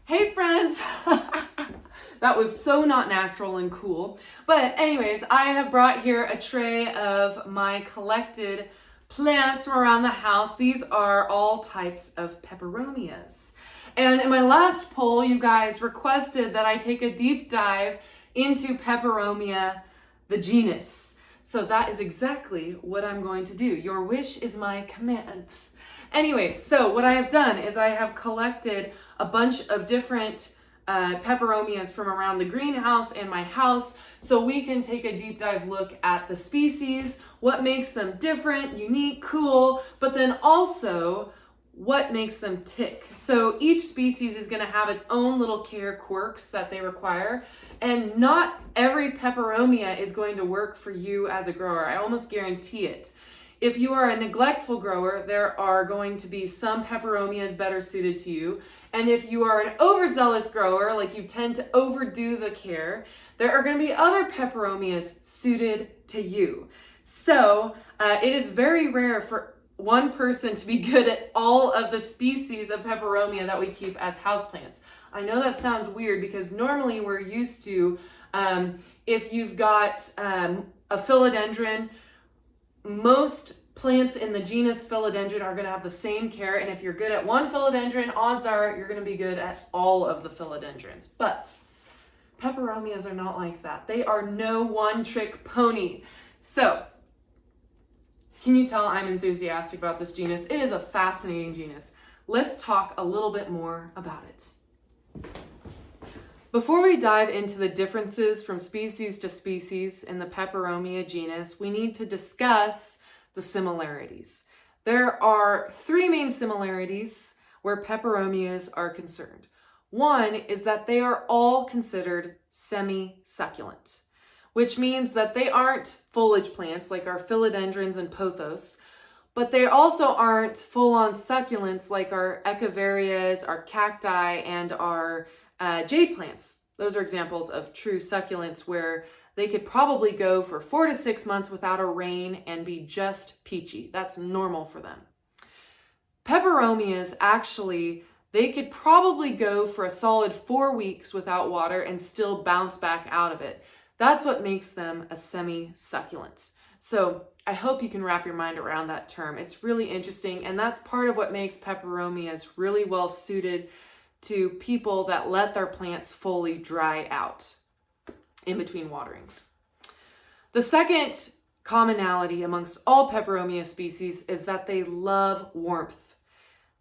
Hey friends! That was so not natural and cool. But anyways, I have brought here a tray of my collected plants from around the house. These are all types of peperomias. And in my last poll, you guys requested that I take a deep dive into Peperomia, the genus. So that is exactly what I'm going to do. Your wish is my command. Anyway, so what I have done is I have collected a bunch of different peperomias from around the greenhouse and my house, so we can take a deep dive look at the species, what makes them different, unique, cool, but then also what makes them tick. So each species is going to have its own little care quirks that they require, and not every peperomia is going to work for you as a grower. I almost guarantee it. If you are a neglectful grower, there are going to be some peperomias better suited to you. And if you are an overzealous grower, like you tend to overdo the care, there are going to be other peperomias suited to you. So it is very rare for one person to be good at all of the species of peperomia that we keep as houseplants. I know that sounds weird because normally we're used to, if you've got a philodendron, most plants in the genus philodendron are going to have the same care, and if you're good at one philodendron, odds are you're going to be good at all of the philodendrons. But peperomias are not like that. They are no one-trick pony. So, can you tell I'm enthusiastic about this genus? It is a fascinating genus. Let's talk a little bit more about it. Before we dive into the differences from species to species in the Peperomia genus, we need to discuss the similarities. There are three main similarities where peperomias are concerned. One is that they are all considered semi-succulent, which means that they aren't foliage plants like our philodendrons and pothos, but they also aren't full-on succulents like our echeverias, our cacti, and our jade plants. Those are examples of true succulents where they could probably go for 4 to 6 months without a rain and be just peachy. That's normal for them. Peperomias, actually, they could probably go for a solid 4 weeks without water and still bounce back out of it. That's what makes them a semi-succulent. So I hope you can wrap your mind around that term. It's really interesting, and that's part of what makes peperomias really well suited to people that let their plants fully dry out in between waterings. The second commonality amongst all peperomia species is that they love warmth.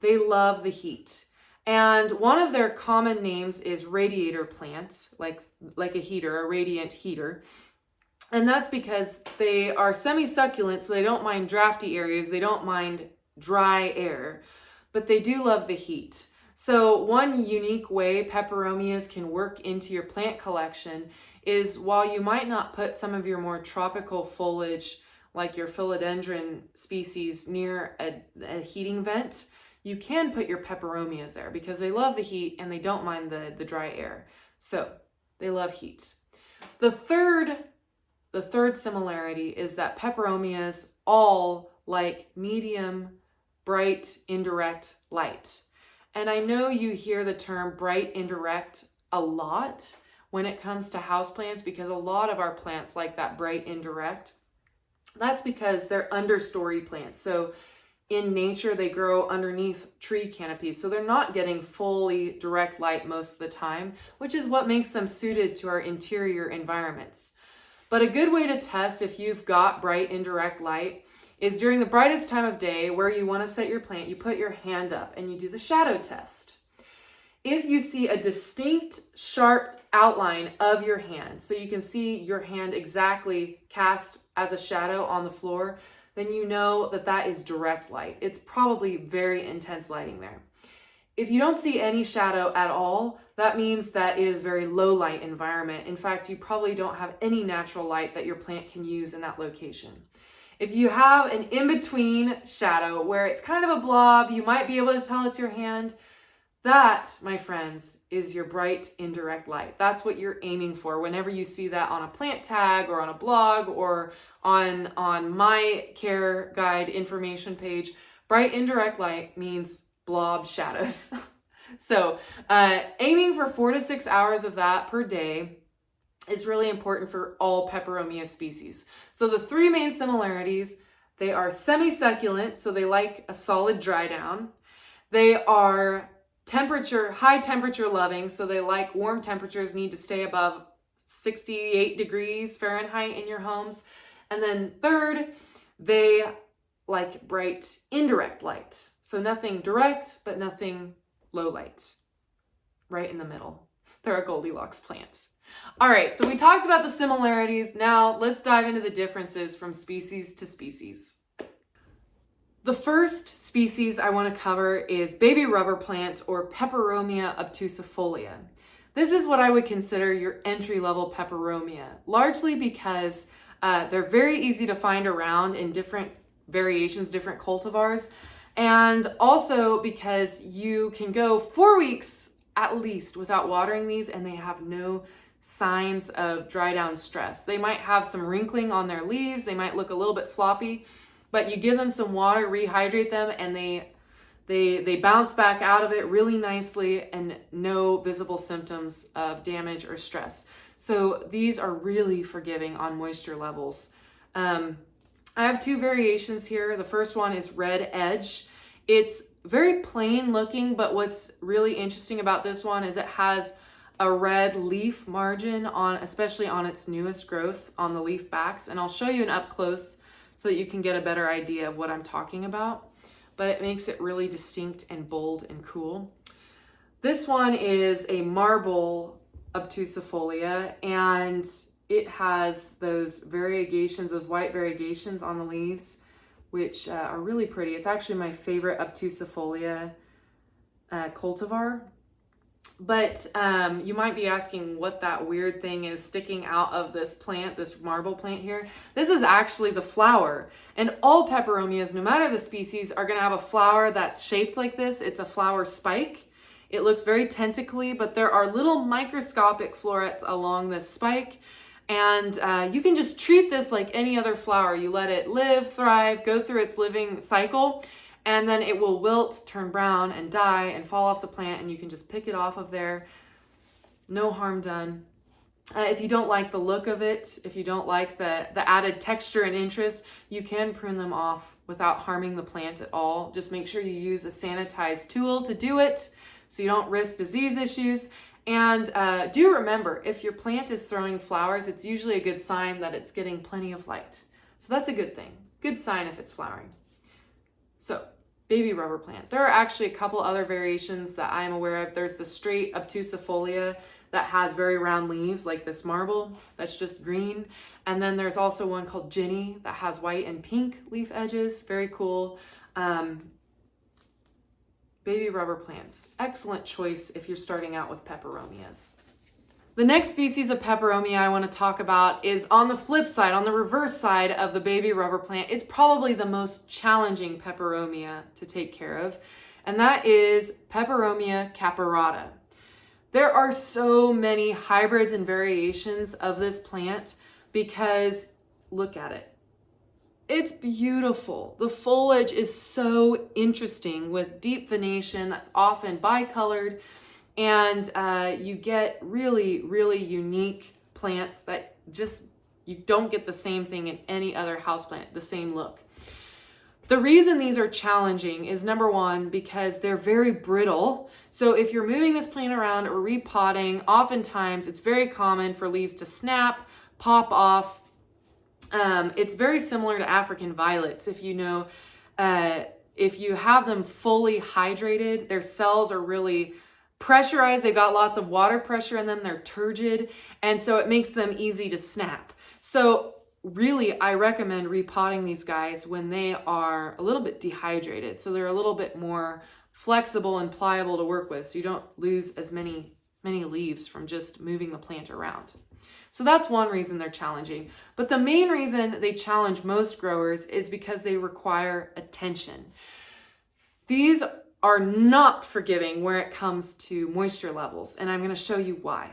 They love the heat. And one of their common names is radiator plant, like a heater, a radiant heater. And that's because they are semi-succulent, so they don't mind drafty areas, they don't mind dry air, but they do love the heat. So one unique way peperomias can work into your plant collection is while you might not put some of your more tropical foliage, like your philodendron species, near a heating vent, you can put your peperomias there because they love the heat and they don't mind the dry air. So they love heat. The third similarity is that peperomias all like medium, bright, indirect light. And I know you hear the term bright indirect a lot when it comes to houseplants because a lot of our plants like that bright indirect. That's because they're understory plants. So in nature, they grow underneath tree canopies. So they're not getting fully direct light most of the time, which is what makes them suited to our interior environments. But a good way to test if you've got bright indirect light is during the brightest time of day where you want to set your plant, you put your hand up and you do the shadow test. If you see a distinct, sharp outline of your hand, so you can see your hand exactly cast as a shadow on the floor, then you know that that is direct light. It's probably very intense lighting there. If you don't see any shadow at all, that means that it is a very low light environment. In fact, you probably don't have any natural light that your plant can use in that location. If you have an in-between shadow where it's kind of a blob, you might be able to tell it's your hand. That, my friends, is your bright indirect light. That's what you're aiming for whenever you see that on a plant tag or on a blog or on my care guide information page. Bright indirect light means blob shadows. So aiming for 4 to 6 hours of that per day is really important for all Peperomia species. So the three main similarities, they are semi-succulent, so they like a solid dry down. They are high temperature loving, so they like warm temperatures, need to stay above 68 degrees Fahrenheit in your homes. And then third, they like bright indirect light. So nothing direct, but nothing low light. Right in the middle. They're a Goldilocks plants. All right, so we talked about the similarities. Now let's dive into the differences from species to species. The first species I want to cover is baby rubber plant, or Peperomia obtusifolia. This is what I would consider your entry-level peperomia, largely because they're very easy to find around in different variations, different cultivars, and also because you can go 4 weeks at least without watering these and they have no signs of dry down stress. They might have some wrinkling on their leaves, they might look a little bit floppy, but you give them some water, rehydrate them, and they bounce back out of it really nicely and no visible symptoms of damage or stress. So these are really forgiving on moisture levels. I have two variations here. The first one is red edge. It's very plain looking, but what's really interesting about this one is it has a red leaf margin especially on its newest growth on the leaf backs. And I'll show you an up close so that you can get a better idea of what I'm talking about. But it makes it really distinct and bold and cool. This one is a marble obtusifolia, and it has those variegations, those white variegations on the leaves, which are really pretty. It's actually my favorite obtusifolia cultivar. But you might be asking what that weird thing is sticking out of this plant, this marble plant here. This is actually the flower. And all peperomias, no matter the species, are gonna have a flower that's shaped like this. It's a flower spike. It looks very tentacly, but there are little microscopic florets along this spike. And you can just treat this like any other flower. You let it live, thrive, go through its living cycle, and then it will wilt, turn brown, and die, and fall off the plant, and you can just pick it off of there. No harm done. If you don't like the look of it, if you don't like the added texture and interest, you can prune them off without harming the plant at all. Just make sure you use a sanitized tool to do it so you don't risk disease issues. And do remember, if your plant is throwing flowers, it's usually a good sign that it's getting plenty of light. So that's a good thing. Good sign if it's flowering. So, baby rubber plant. There are actually a couple other variations that I'm aware of. There's the straight obtusifolia that has very round leaves like this marble that's just green. And then there's also one called Ginny that has white and pink leaf edges. Very cool. Baby rubber plants. Excellent choice if you're starting out with peperomias. The next species of peperomia I want to talk about is on the flip side, on the reverse side of the baby rubber plant. It's probably the most challenging peperomia to take care of, and that is Peperomia caperata. There are so many hybrids and variations of this plant because look at it. It's beautiful. The foliage is so interesting with deep venation that's often bicolored, and you get really, really unique plants that you don't get the same thing in any other houseplant, the same look. The reason these are challenging is number one, because they're very brittle. So if you're moving this plant around or repotting, oftentimes it's very common for leaves to snap, pop off. It's very similar to African violets. If you know, if you have them fully hydrated, their cells are really pressurized. They've got lots of water pressure in them. They're turgid. And so it makes them easy to snap. So really, I recommend repotting these guys when they are a little bit dehydrated. So they're a little bit more flexible and pliable to work with. So you don't lose as many leaves from just moving the plant around. So that's one reason they're challenging. But the main reason they challenge most growers is because they require attention. These are not forgiving where it comes to moisture levels, and I'm going to show you why.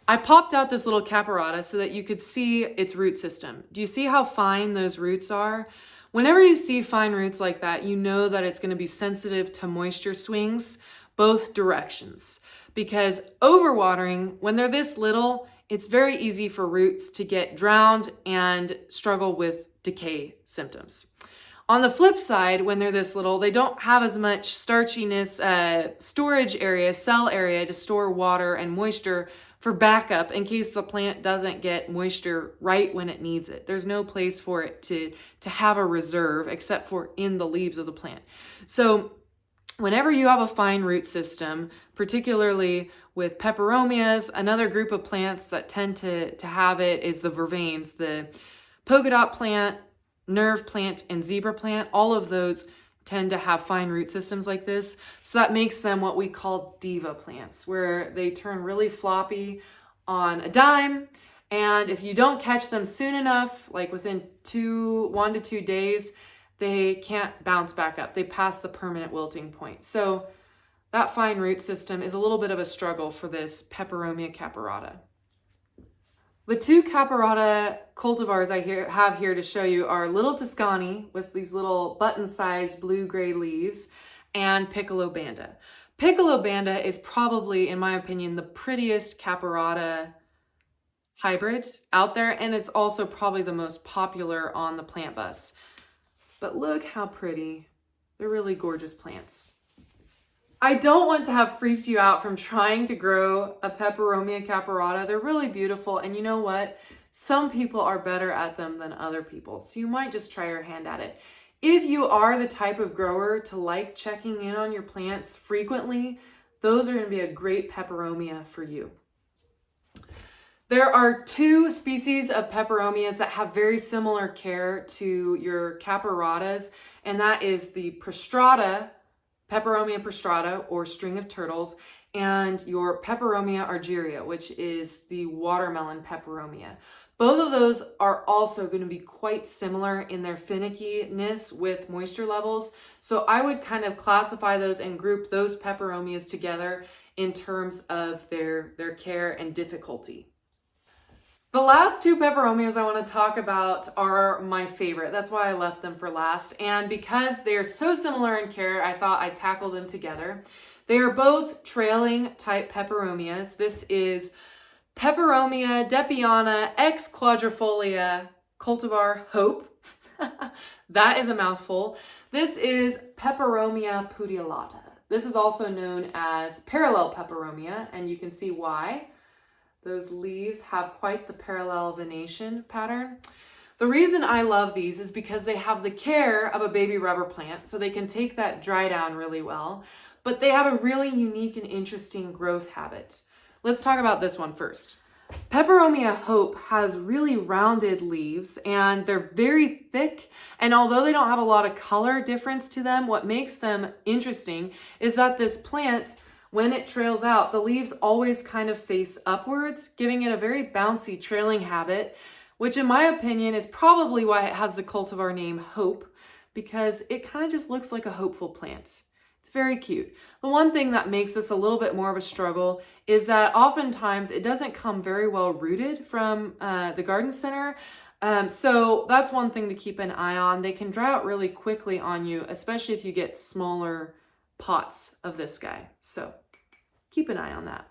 I popped out this little caperata so that you could see its root system. Do you see how fine those roots are? Whenever you see fine roots like that, you know that it's going to be sensitive to moisture swings both directions, because overwatering, when they're this little, it's very easy for roots to get drowned and struggle with decay symptoms. On the flip side, when they're this little, they don't have as much starchiness, storage area, cell area to store water and moisture for backup in case the plant doesn't get moisture right when it needs it. There's no place for it to have a reserve except for in the leaves of the plant. So whenever you have a fine root system, particularly with peperomias, another group of plants that tend to have it is the vervains, the polka dot plant, nerve plant, and zebra plant. All of those tend to have fine root systems like this. So that makes them what we call diva plants, where they turn really floppy on a dime. And if you don't catch them soon enough, like within 1 to 2 days, they can't bounce back up. They pass the permanent wilting point. So that fine root system is a little bit of a struggle for this Peperomia caperata. The two caperata cultivars I have here to show you are Little Tuscany with these little button-sized blue-gray leaves, and Piccolo Banda. Piccolo Banda is probably, in my opinion, the prettiest caperata hybrid out there, and it's also probably the most popular on the plant bus. But look how pretty. They're really gorgeous plants. I don't want to have freaked you out from trying to grow a Peperomia caperata. They're really beautiful, and you know what? Some people are better at them than other people, so you might just try your hand at it. If you are the type of grower to like checking in on your plants frequently, those are going to be a great Peperomia for you. There are two species of peperomias that have very similar care to your caparatas, and that is the prostrata, Peperomia prostrata, or string of turtles, and your Peperomia argyreia, which is the watermelon peperomia. Both of those are also going to be quite similar in their finickiness with moisture levels. So I would kind of classify those and group those peperomias together in terms of their care and difficulty. The last two peperomias I want to talk about are my favorite. That's why I left them for last. And because they're so similar in care, I thought I'd tackle them together. They are both trailing type peperomias. This is Peperomia deppeana x quadrifolia cultivar Hope. That is a mouthful. This is Peperomia puteolata. This is also known as parallel peperomia, and you can see why. Those leaves have quite the parallel venation pattern. The reason I love these is because they have the care of a baby rubber plant, so they can take that dry down really well, but they have a really unique and interesting growth habit. Let's talk about this one first. Peperomia Hope has really rounded leaves, and they're very thick, and although they don't have a lot of color difference to them, what makes them interesting is that this plant, when it trails out, the leaves always kind of face upwards, giving it a very bouncy trailing habit, which in my opinion is probably why it has the cultivar name Hope, because it kind of just looks like a hopeful plant. It's very cute. The one thing that makes this a little bit more of a struggle is that oftentimes it doesn't come very well rooted from the garden center. So that's one thing to keep an eye on. They can dry out really quickly on you, especially if you get smaller pots of this guy. So keep an eye on that.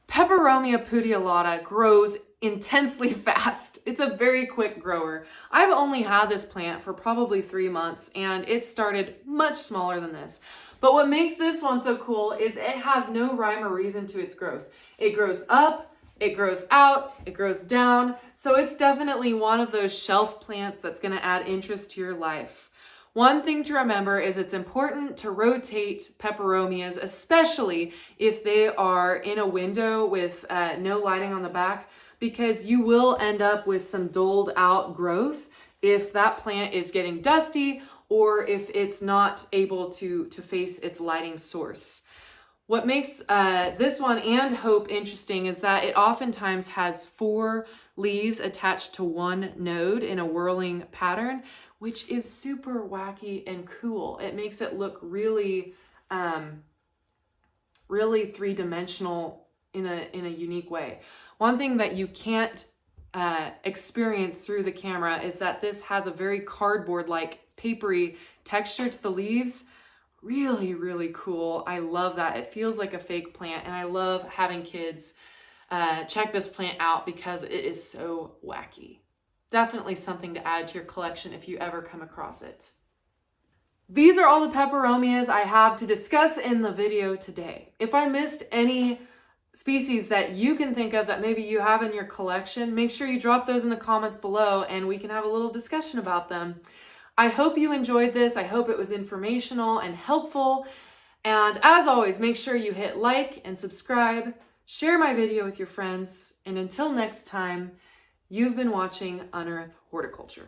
Peperomia puteolata grows intensely fast. It's a very quick grower. I've only had this plant for probably 3 months, and it started much smaller than this. But what makes this one so cool is it has no rhyme or reason to its growth. It grows up, it grows out, it grows down. So it's definitely one of those shelf plants that's going to add interest to your life. One thing to remember is it's important to rotate peperomias, especially if they are in a window with no lighting on the back, because you will end up with some dulled out growth if that plant is getting dusty or if it's not able to face its lighting source. What makes this one and Hope interesting is that it oftentimes has 4 leaves attached to one node in a whirling pattern, which is super wacky and cool. It makes it look really, really three-dimensional in a unique way. One thing that you can't experience through the camera is that this has a very cardboard-like papery texture to the leaves. Really, really cool. I love that. It feels like a fake plant, and I love having kids check this plant out because it is so wacky. Definitely something to add to your collection if you ever come across it. These are all the peperomias I have to discuss in the video today. If I missed any species that you can think of that maybe you have in your collection, make sure you drop those in the comments below and we can have a little discussion about them. I hope you enjoyed this. I hope it was informational and helpful. And as always, make sure you hit like and subscribe, share my video with your friends, and until next time, you've been watching Unearth Horticulture.